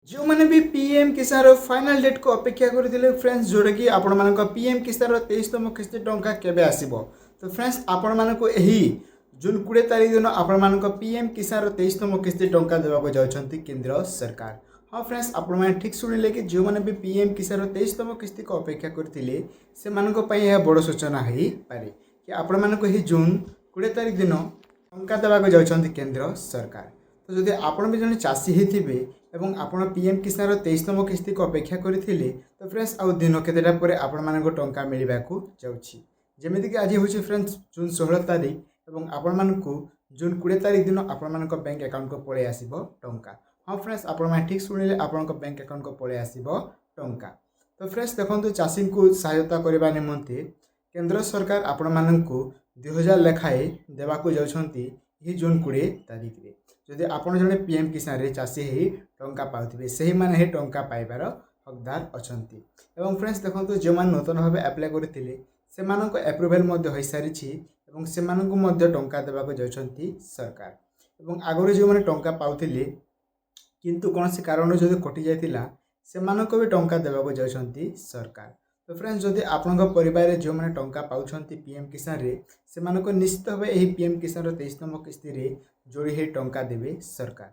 जो मैंने भी पीएम किसान फाइनल डेट को अपेक्षा करते फ्रेंड्स जोटा कि आपण मान पीएम किसान 23तम किस्ती टंका केबे आसीबो। तो फ्रेंड्स आपण मानक यही जून 20 तारीख दिन आपण मानक पीएम किसान 23तम किस्ती टंका देवाक जाउछंती केंद्र सरकार। हाँ फ्रेंड्स आपण माने ठीक शुणिले कि जो मैंने भी पीएम किसान 23तम किस्ती को अपेक्षा करथिले से मानक पई यह बड़ सूचना हेई पारे कि आपण मानक यही जून 20 तारीख दिन टंका देवाक जाउछंती केंद्र सरकार। तो जदि आपण भी जने चाषी हेथिबे एवं आपण पीएम किसान 23तम किस्ती को अपेक्षा करथिले तो फ्रेंड्स आउ दिन केतेटा परे आपण मानको टंका मिलिबाकू जाउछि। जेमिति कि आज होछि फ्रेंड्स जून 16 तारीख एवं आपण मानको जून 20 तारीख दिन आपण मानको बैंक अकाउंट को पळे आसीबो टंका। हाँ फ्रेंड्स आपण माने ठीक सुनिले आपण बैंक अकाउंट को पळे आसीबो टंका। तो फ्रेंड्स देखंतु चाषी को सहायता करबा निमंते केंद्र सरकार आपण मानको 2000 लेखाए देवाकू जाउछंती ही जून 20 तारीख रे। जदि आपण जने पीएम किसान रे चाषी ही टंका पाउथिबे सही माने हे टंका पाइबार हकदार अछंती। एवं फ्रेंड्स देखंतु जे मान नूतन भाबे अप्लाई करथिले से मानको अप्रूवल मध्ये होई सारिछि एवं से मानको मध्ये टंका देबाको जाउछंती सरकार। एवं आगरे जे माने टंका पाउथिले किंतु कोनोसी कारण जदि कटि जायतिला से मानको भी टंका देबाको जाउछंती सरकार। तो फ्रेंड्स जदि आपनका परिवार रे जो माने टंका पाउछंती पीएम किसान रे से मानको निश्चित भाबे एही पीएम किसान 23तम किस्ती रे जोड़ी हे टंका देवे सरकार।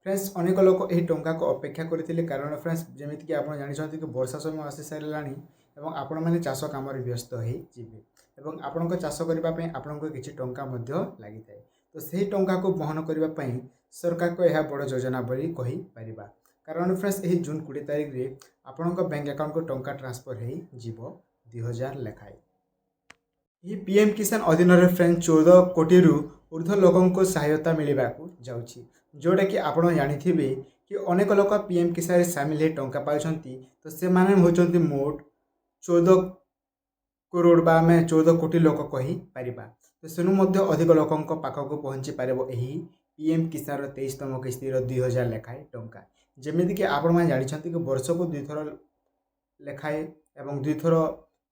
फ्रेंड्स अनेक लोक यही टंका को अपेक्षा करथिले कारण फ्रेंड्स जेमिति कि आपण जानिछंती कि वर्षा समय आसी सारलानी एवं आपण माने चाष काम रे व्यस्त हे जिवे एवं आपनको चाष करबा पय आपनको किछि टंका मध्ये लागि थाए। तो सही टंका को बहन करबा पय सरकार को यह बड़ योजना बोली कहि परिबा कारण फ्रेंड्स यही जून 20 तारीख रे आपनको बैंक अकाउंट को टंका ट्रांसफर हे जिवो 2000 लेखाए। ये पीएम किसान अधीन रे फ्रेंड्स 14 कोटी रु ऊर्ध्व लोकों को सहायता मिलवाकू जाउछि। जोटा कि आपण जानिथिबे कि अनेक लोक पीएम किसान रे शामिल हे टंका पाउछंती। तो से माने होचंती मोट 14 करोड़ बा में 14 कोटी लोक कहि परिबा। तो सेनु मध्ये अधिक लोकों को पाखको पहुंची पारेबो एही पीएम किसान 23तम किस्ती रो 2000 लेखाए टंका। जेमिति कि आपण माने जानिछंती कि वर्ष को 2 थर लेखाए एवं 2 थर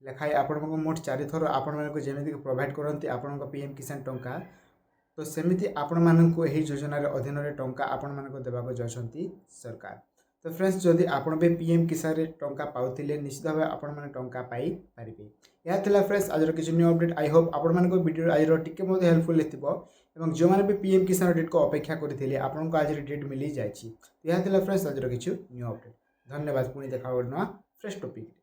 लेखाए आपण मोट 4 थर आपण मानको जेमिति कि प्रोवाइड करंती आपण पीएम किसान टंका। तो सेमिति आपण माननको एही योजना रे अधीन रे टंका आपण मानको देबाको जाउछंती सरकार। तो फ्रेंड्स जदि आपण बे पीएम किसान रे टंका पाउथिले निश्चित भाबे आपण माने टंका पाई पारिबे। या थिला फ्रेंड्स आज किछि न्यू अपडेट। आई होप आपण मानको वीडियो आज टिके मध्ये हेल्पफुल हेतिबो एवं जो माने बे पीएम किसान डेट को अपेक्षा करथिले आपनको आज डेट मिली जायछि। या थिला फ्रेंड्स आज किछि न्यू अपडेट। धन्यवाद। पुणी देखा फ्रेश टॉपिक।